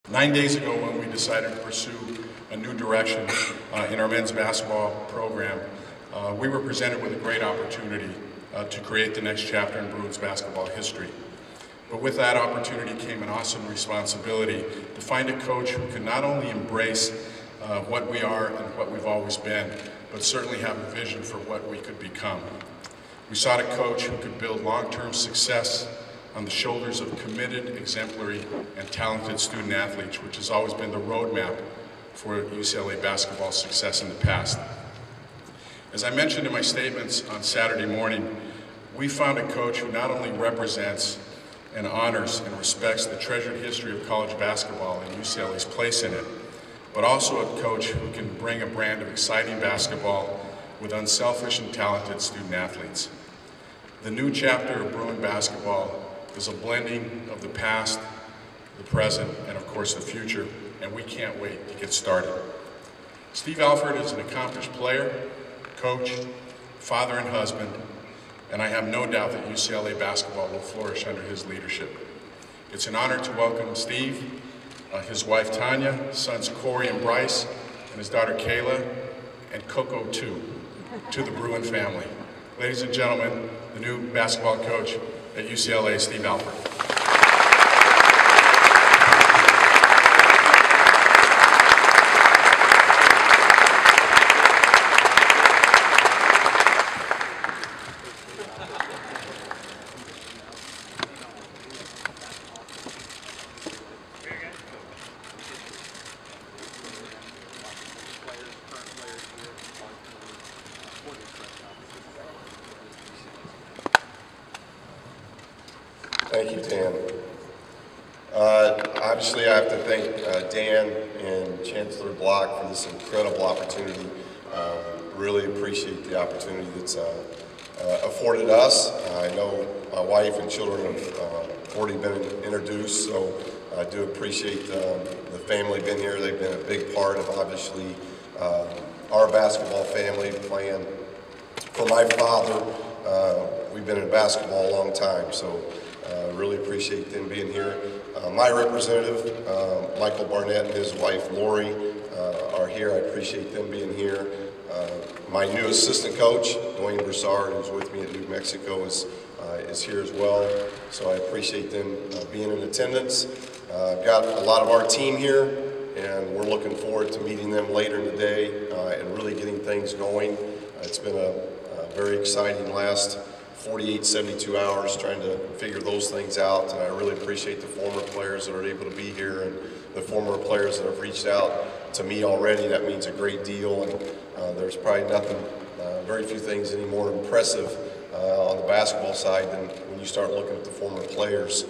9 days ago, when we decided to pursue a new direction in our men's basketball program, we were presented with a great opportunity to create the next chapter in Bruins basketball history. But with that opportunity came an awesome responsibility to find a coach who could not only embrace what we are and what we've always been, but certainly have a vision for what we could become. We sought a coach who could build long-term success on the shoulders of committed, exemplary, and talented student athletes, which has always been the roadmap for UCLA basketball success in the past. As I mentioned in my statements on Saturday morning, we found a coach who not only represents and honors and respects the treasured history of college basketball and UCLA's place in it, but also a coach who can bring a brand of exciting basketball with unselfish and talented student athletes. The new chapter of Bruin basketball is a blending of the past, the present, and of course the future, and we can't wait to get started. Steve Alford is an accomplished player, coach, father, and husband, and I have no doubt that UCLA basketball will flourish under his leadership. It's an honor to welcome Steve, his wife Tanya, sons Corey and Bryce, and his daughter Kayla, and Coco too, to the Bruin family. Ladies and gentlemen, the new basketball coach at UCLA, Steve Alford. Thank you, Dan. Obviously, I have to thank Dan and Chancellor Block for this incredible opportunity. Really appreciate the opportunity that's afforded us. I know my wife and children have already been introduced, so I do appreciate the family being here. They've been a big part of, obviously, our basketball family playing. For my father, we've been in basketball a long time, so really appreciate them being here. My representative, Michael Barnett, and his wife, Lori, are here. I appreciate them being here. My new assistant coach, Dwayne Broussard, who's with me at New Mexico, is here as well. So I appreciate them being in attendance. I've got a lot of our team here, and we're looking forward to meeting them later in the day and really getting things going. It's been a very exciting last 48, 72 hours trying to figure those things out, and I really appreciate the former players that are able to be here and the former players that have reached out to me already. That means a great deal, and there's probably nothing, very few things any more impressive on the basketball side than when you start looking at the former players'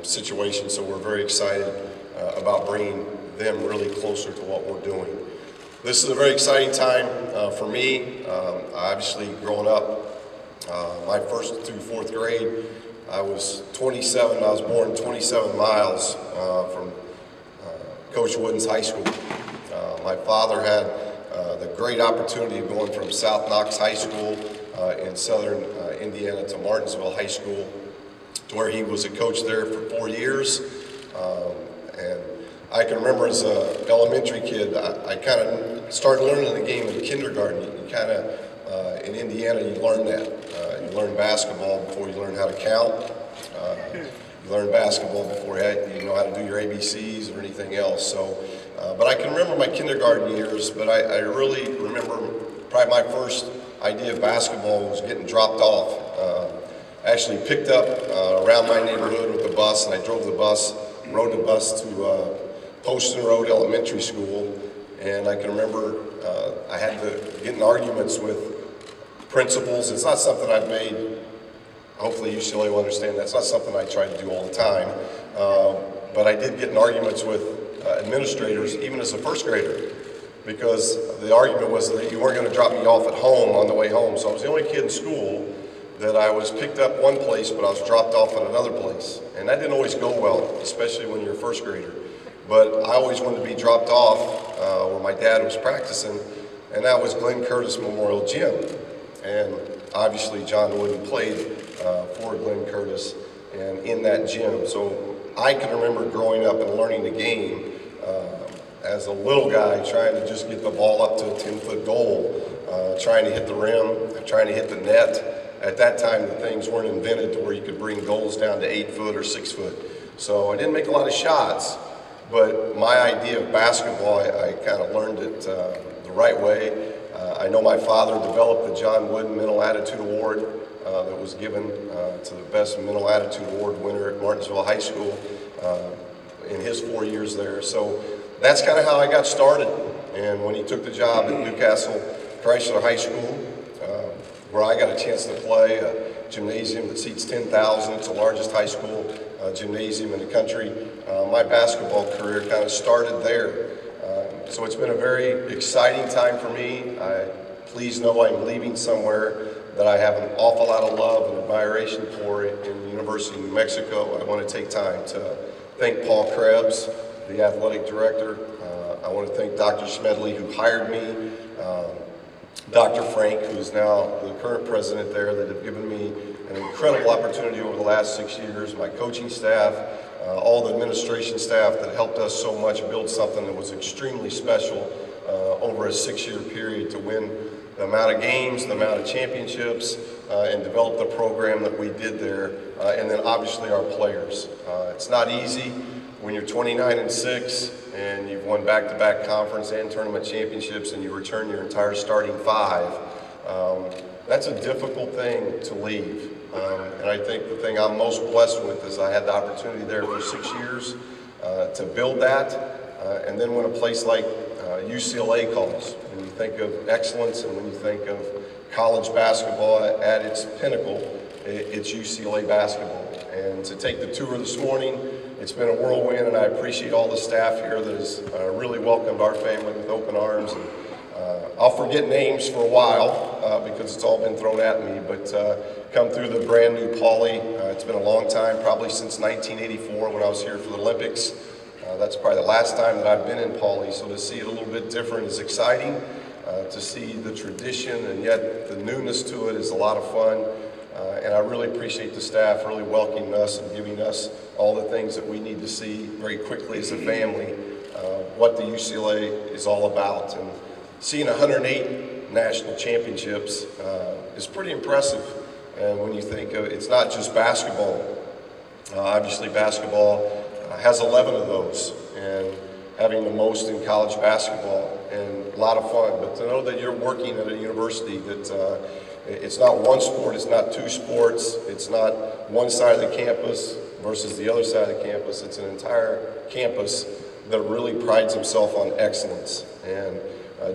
situation. So we're very excited about bringing them really closer to what we're doing. This is a very exciting time for me. Obviously, growing up, my first through fourth grade, I was 27. I was born 27 miles from Coach Wooden's high school. My father had the great opportunity of going from South Knox High School in southern Indiana to Martinsville High School, to where he was a coach there for 4 years. And I can remember as an elementary kid, I kind of started learning the game in kindergarten. You kind of, in Indiana, you learn that. You learn basketball before you learn how to count. You learn basketball before you know how to do your ABCs or anything else. So, but I can remember my kindergarten years, but I really remember probably my first idea of basketball was getting dropped off. I actually picked up around my neighborhood with the bus, and I drove the bus, rode the bus to Poston Road Elementary School, and I can remember I had to get in arguments with principals. It's not something I've made, hopefully UCLA will understand that's not something I try to do all the time, but I did get in arguments with administrators even as a first grader, because the argument was that you weren't going to drop me off at home on the way home. So I was the only kid in school that I was picked up one place, but I was dropped off at another place. And that didn't always go well, especially when you're a first grader. But I always wanted to be dropped off where my dad was practicing, and that was Glenn Curtis Memorial Gym. And obviously John Wooden played for Glenn Curtis and in that gym. So I can remember growing up and learning the game as a little guy, trying to just get the ball up to a 10-foot goal, trying to hit the rim, trying to hit the net. At that time, the things weren't invented to where you could bring goals down to 8 foot or 6 foot. So I didn't make a lot of shots, but my idea of basketball, I kind of learned it the right way. I know my father developed the John Wooden Mental Attitude Award that was given to the best Mental Attitude Award winner at Martinsville High School in his 4 years there. So that's kind of how I got started. And when he took the job at Newcastle Chrysler High School, where I got a chance to play, a gymnasium that seats 10,000, it's the largest high school gymnasium in the country. My basketball career kind of started there. So it's been a very exciting time for me. Please know I'm leaving somewhere that I have an awful lot of love and admiration for in the University of New Mexico. I want to take time to thank Paul Krebs, the athletic director. I want to thank Dr. Smedley, who hired me, Dr. Frank, who's now the current president there, that have given me an incredible opportunity over the last 6 years, my coaching staff, all the administration staff that helped us so much build something that was extremely special over a 6-year period to win the amount of games, the amount of championships, and develop the program that we did there, and then obviously our players. It's not easy when you're 29-6 and you've won back-to-back conference and tournament championships and you return your entire starting 5. That's a difficult thing to leave. And I think the thing I'm most blessed with is I had the opportunity there for 6 years to build that. And then when a place like UCLA calls, when you think of excellence and when you think of college basketball at its pinnacle, it's UCLA basketball. And to take the tour this morning, it's been a whirlwind, and I appreciate all the staff here that has really welcomed our family with open arms. And, I'll forget names for a while because it's all been thrown at me, but come through the brand new Pauley. It's been a long time, probably since 1984 when I was here for the Olympics. That's probably the last time that I've been in Pauley, so to see it a little bit different is exciting. To see the tradition and yet the newness to it is a lot of fun. And I really appreciate the staff really welcoming us and giving us all the things that we need to see very quickly as a family, what the UCLA is all about. And seeing 108 national championships is pretty impressive. And when you think of it's not just basketball. Obviously basketball has 11 of those, and having the most in college basketball, and a lot of fun. But to know that you're working at a university that it's not one sport, it's not two sports, it's not one side of the campus versus the other side of the campus. It's an entire campus that really prides himself on excellence. And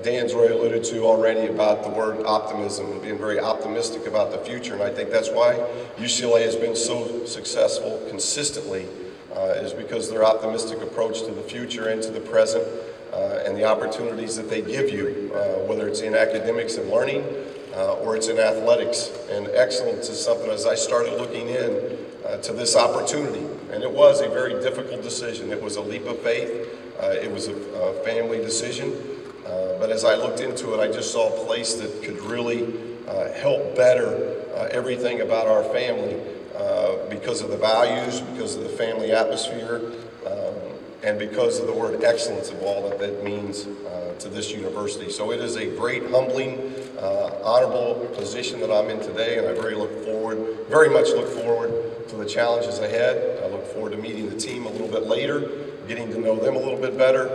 Dan's already alluded to already about the word optimism and being very optimistic about the future. And I think that's why UCLA has been so successful consistently, is because their optimistic approach to the future and to the present and the opportunities that they give you, whether it's in academics and learning, or it's in athletics. And excellence is something, as I started looking in to this opportunity, and it was a very difficult decision. It was a leap of faith. It was a family decision. But as I looked into it, I just saw a place that could really help better everything about our family because of the values, because of the family atmosphere, and because of the word excellence of all that that means to this university. So it is a great, humbling, honorable position that I'm in today, and I very much look forward to the challenges ahead. I look forward to meeting the team a little bit later, getting to know them a little bit better,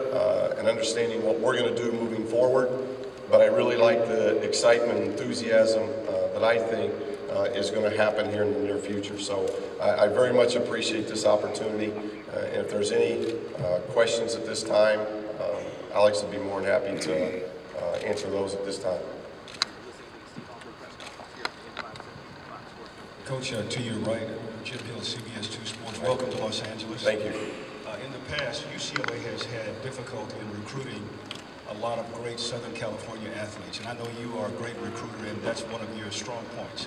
and understanding what we're going to do moving forward. But I really like the excitement and enthusiasm that I think is going to happen here in the near future. So I very much appreciate this opportunity. And if there's any questions at this time, Alex would be more than happy to answer those at this time. Coach, to your right, Jim Hill, CBS 2 Sports. Welcome to Los Angeles. Thank you. In the past, UCLA has had difficulty in recruiting a lot of great Southern California athletes, and I know you are a great recruiter, and that's one of your strong points.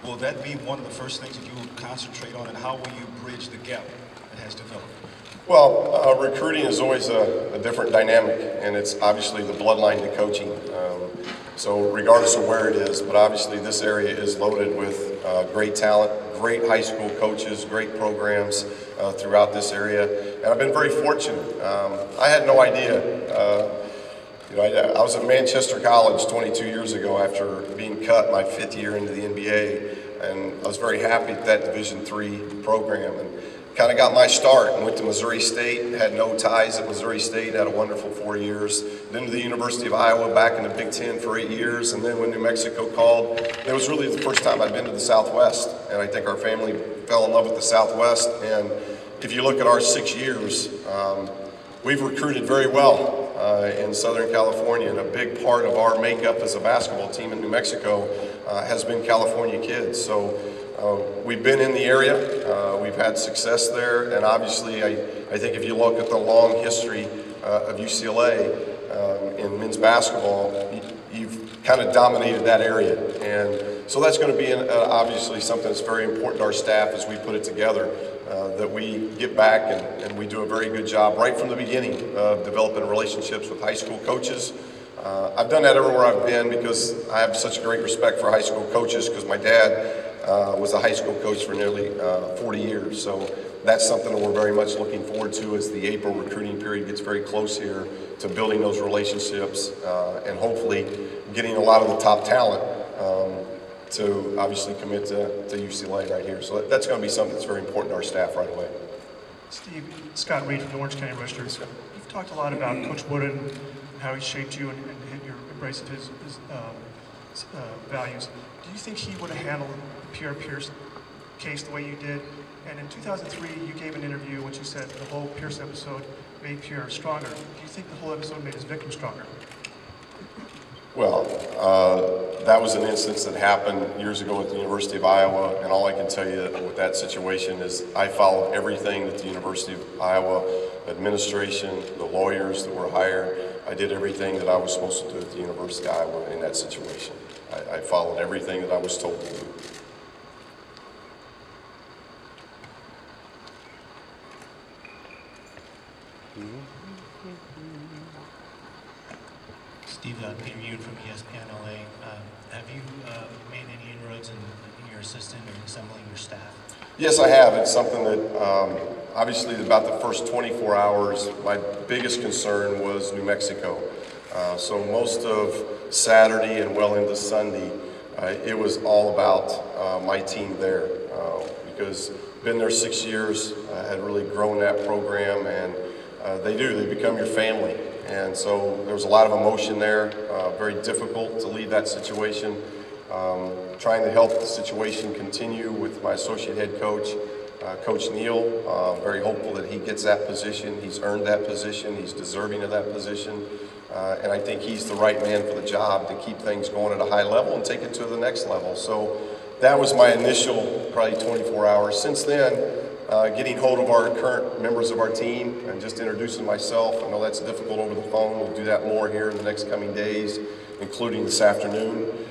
Will that be one of the first things that you will concentrate on, and how will you bridge the gap that has developed? Well, recruiting is always a different dynamic, and it's obviously the bloodline to coaching. So regardless of where it is, but obviously this area is loaded with great talent, great high school coaches, great programs throughout this area, and I've been very fortunate. I had no idea. I was at Manchester College 22 years ago after being cut my 5th year into the NBA, and I was very happy at that Division III program, and kind of got my start and went to Missouri State, had no ties at Missouri State, had a wonderful 4 years, then to the University of Iowa, back in the Big Ten for 8 years, and then when New Mexico called, it was really the first time I'd been to the Southwest, and I think our family fell in love with the Southwest, and if you look at our 6 years, we've recruited very well in Southern California, and a big part of our makeup as a basketball team in New Mexico has been California kids. So we've been in the area, we've had success there, and obviously I think if you look at the long history of UCLA in men's basketball, you've kind of dominated that area. And so that's going to be obviously something that's very important to our staff as we put it together, that we get back and we do a very good job right from the beginning of developing relationships with high school coaches. I've done that everywhere I've been because I have such great respect for high school coaches, because my dad was a high school coach for nearly 40 years. So that's something that we're very much looking forward to as the April recruiting period gets very close here, to building those relationships and hopefully getting a lot of the top talent to obviously commit to UCLA right here. So that's going to be something that's very important to our staff right away. Steve, Scott Reed from the Orange County Register. You've talked a lot about Coach Wooden and how he shaped you and your embrace of his values. Do you think he would have handled the Pierce case the way you did? And in 2003, you gave an interview in which you said the whole Pierce episode made Pierre stronger. Do you think the whole episode made his victim stronger? Well, that was an instance that happened years ago at the University of Iowa, and all I can tell you with that situation is I followed everything that the University of Iowa administration, the lawyers that were hired, I did everything that I was supposed to do at the University of Iowa in that situation. I followed everything that I was told to do. Steve, Peter Yoon from ESPN LA. Have you made any inroads in your assistant or assembling your staff? Yes, I have. It's something that obviously about the first 24 hours, my biggest concern was New Mexico. So most of Saturday and well into Sunday, it was all about my team there because been there 6 years, had really grown that program, and they become your family. And so there was a lot of emotion there, very difficult to leave that situation. Trying to help the situation continue with my associate head coach, Coach Nell. Very hopeful that he gets that position. He's earned that position. He's deserving of that position. And I think he's the right man for the job to keep things going at a high level and take it to the next level. So that was my initial probably 24 hours. Since then, getting hold of our current members of our team and just introducing myself. I know that's difficult over the phone. We'll do that more here in the next coming days, including this afternoon.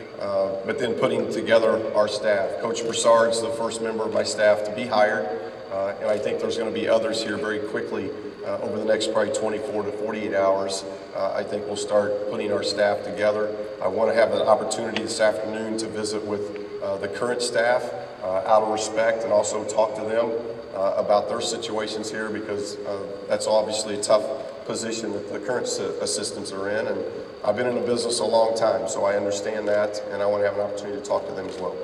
But then putting together our staff. Coach Broussard's the first member of my staff to be hired, and I think there's going to be others here very quickly over the next probably 24 to 48 hours. I think we'll start putting our staff together. I want to have an opportunity this afternoon to visit with the current staff out of respect, and also talk to them about their situations here, because that's obviously a tough position that the current assistants are in, and I've been in the business a long time, so I understand that, and I want to have an opportunity to talk to them as well.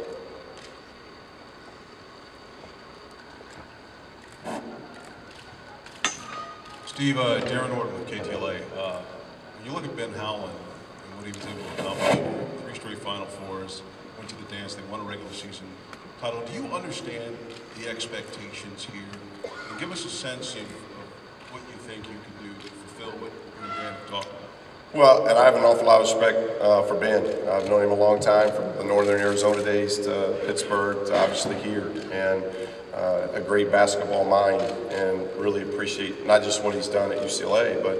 Steve, Darren Norton with KTLA. When you look at Ben Howland and what he was able to accomplish, 3 straight Final Fours, went to the dance, they won a regular season title. Do you understand the expectations here? And give us a sense of what you think you can do to fulfill what you and Dan talked about. Well, and I have an awful lot of respect for Ben. I've known him a long time, from the Northern Arizona days to Pittsburgh to obviously here, and a great basketball mind, and really appreciate not just what he's done at UCLA, but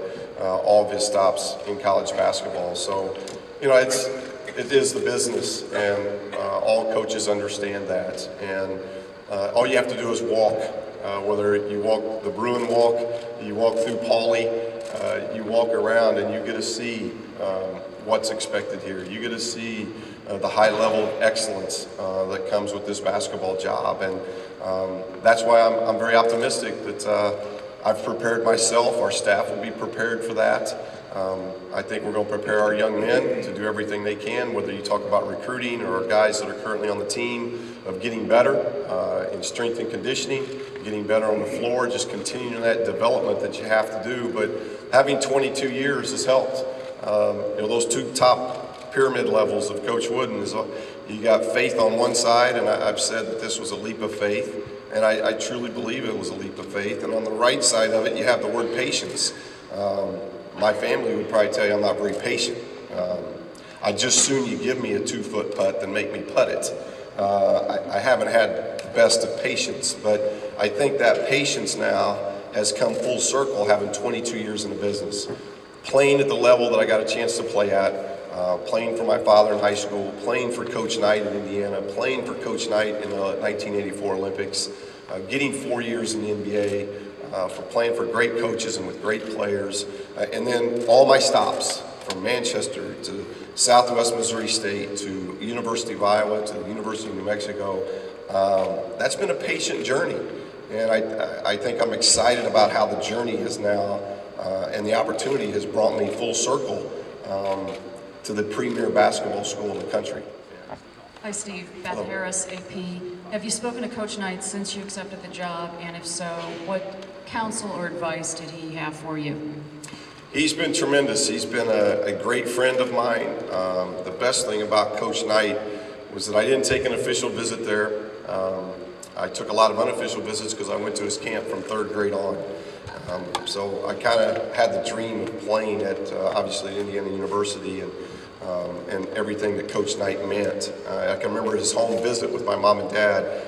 all of his stops in college basketball. So, you know, it is the business, and all coaches understand that. And all you have to do is walk, whether you walk the Bruin walk, you walk through Pauley, you walk around and you get to see what's expected here. You get to see the high level of excellence that comes with this basketball job. And that's why I'm very optimistic that I've prepared myself. Our staff will be prepared for that. I think we're going to prepare our young men to do everything they can, whether you talk about recruiting or our guys that are currently on the team, of getting better in strength and conditioning, getting better on the floor, just continuing that development that you have to do. But having 22 years has helped. Those two top pyramid levels of Coach Wooden is you got faith on one side, and I've said that this was a leap of faith, and I truly believe it was a leap of faith. And on the right side of it, you have the word patience. My family would probably tell you I'm not very patient. I'd just soon you give me a 2-foot putt than make me putt it. I haven't had the best of patience, but I think that patience now has come full circle, having 22 years in the business. Playing at the level that I got a chance to play at, playing for my father in high school, playing for Coach Knight in Indiana, playing for Coach Knight in the 1984 Olympics, getting 4 years in the NBA, for playing for great coaches and with great players, and then all my stops from Manchester to Southwest Missouri State to University of Iowa to the University of New Mexico. That's been a patient journey, and I think I'm excited about how the journey is now, and the opportunity has brought me full circle to the premier basketball school in the country. Hi, Steve. Beth Harris, AP. Have you spoken to Coach Knight since you accepted the job? And if so, what counsel or advice did he have for you? He's been tremendous. He's been a great friend of mine. The best thing about Coach Knight was that I didn't take an official visit there. I took a lot of unofficial visits because I went to his camp from 3rd grade on. So I kind of had the dream of playing at, obviously, Indiana University and everything that Coach Knight meant. I can remember his home visit with my mom and dad.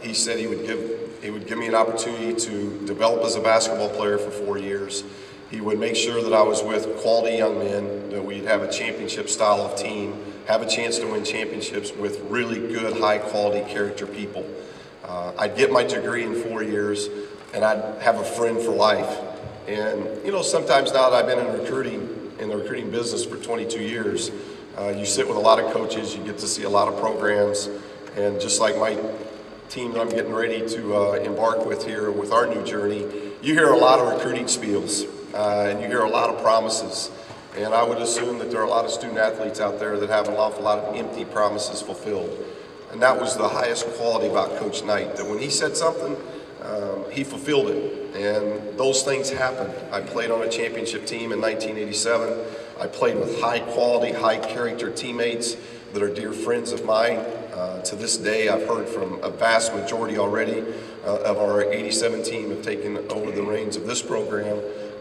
He said he would give me an opportunity to develop as a basketball player for 4 years. He would make sure that I was with quality young men, that we'd have a championship style of team, have a chance to win championships with really good, high-quality character people. I'd get my degree in 4 years, and I'd have a friend for life. And, sometimes now that I've been in the recruiting business for 22 years, you sit with a lot of coaches, you get to see a lot of programs, and just like my team that I'm getting ready to embark with here with our new journey, you hear a lot of recruiting spiels, and you hear a lot of promises. And I would assume that there are a lot of student athletes out there that have an awful lot of empty promises fulfilled. And that was the highest quality about Coach Knight, that when he said something, he fulfilled it. And those things happened. I played on a championship team in 1987. I played with high quality, high character teammates that are dear friends of mine. To this day, I've heard from a vast majority already of our 87 team have taken over the reins of this program.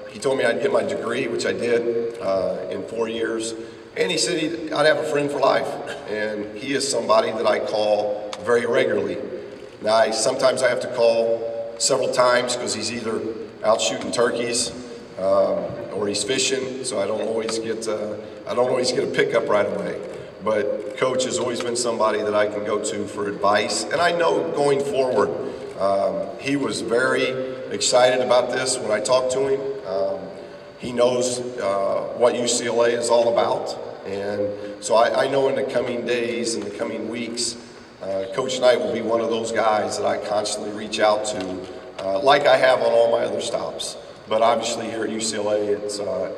He told me I'd get my degree, which I did in 4 years. And he said I'd have a friend for life. And he is somebody that I call very regularly. Now, sometimes I have to call several times because he's either out shooting turkeys or he's fishing, so I don't always get a pickup right away. But Coach has always been somebody that I can go to for advice. And I know going forward, he was very excited about this when I talked to him. He knows what UCLA is all about. And so I know in the coming days and the coming weeks, Coach Knight will be one of those guys that I constantly reach out to, like I have on all my other stops. But obviously here at UCLA,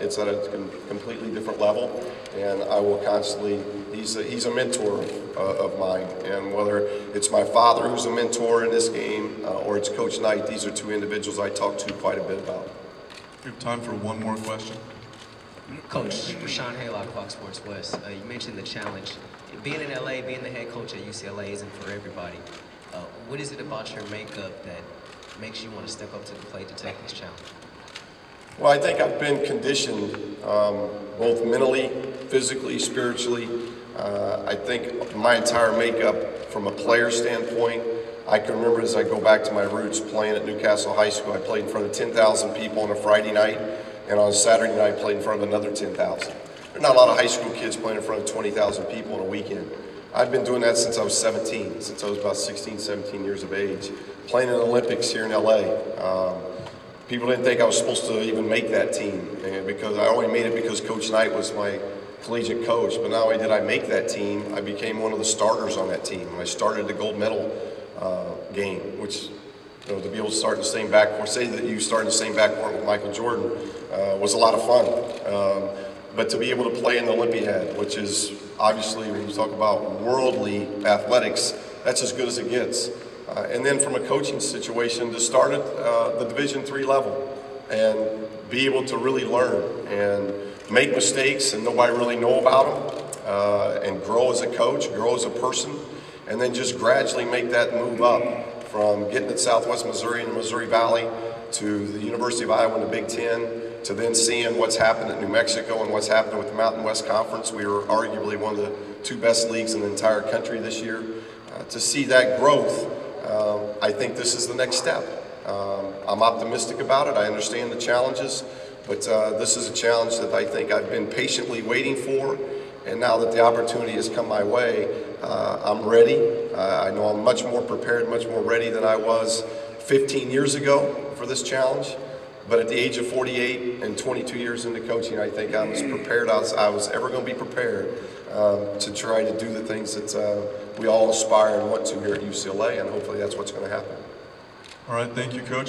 it's at a completely different level, and I will constantly, he's a mentor of mine. And whether it's my father who's a mentor in this game, or it's Coach Knight, these are two individuals I talk to quite a bit about. We have time for one more question. Coach, Rashawn Haylock, Fox Sports West. You mentioned the challenge. Being in LA, being the head coach at UCLA isn't for everybody. What is it about your makeup that makes you want to step up to the plate to take this challenge? Well, I think I've been conditioned both mentally, physically, spiritually. I think my entire makeup from a player standpoint, I can remember as I go back to my roots playing at Newcastle High School, I played in front of 10,000 people on a Friday night, and on a Saturday night I played in front of another 10,000. There are not a lot of high school kids playing in front of 20,000 people on a weekend. I've been doing that since I was 17, since I was about 16, 17 years of age. Playing in the Olympics here in LA. People didn't think I was supposed to even make that team, and because I only made it because Coach Knight was my collegiate coach, but not only did I make that team, I became one of the starters on that team. I started the gold medal game, which, you know, to be able to start in the same backcourt, say that you start in the same backcourt with Michael Jordan, was a lot of fun. But to be able to play in the Olympiad, which is obviously, when you talk about worldly athletics, that's as good as it gets. And then from a coaching situation, to start at the Division III level and be able to really learn and make mistakes and nobody really know about them, and grow as a coach, grow as a person, and then just gradually make that move up from getting at Southwest Missouri and the Missouri Valley to the University of Iowa in the Big Ten, to then seeing what's happened at New Mexico and what's happening with the Mountain West Conference. We were arguably one of the 2 best leagues in the entire country this year. To see that growth, I think this is the next step. I'm optimistic about it. I understand the challenges, but this is a challenge that I think I've been patiently waiting for, and now that the opportunity has come my way, I'm ready. I know I'm much more prepared, much more ready than I was 15 years ago for this challenge. But at the age of 48 and 22 years into coaching, I think I'm as prepared as I was ever going to be prepared to try to do the things that we all aspire and want to here at UCLA, and hopefully that's what's going to happen. All right, thank you, Coach.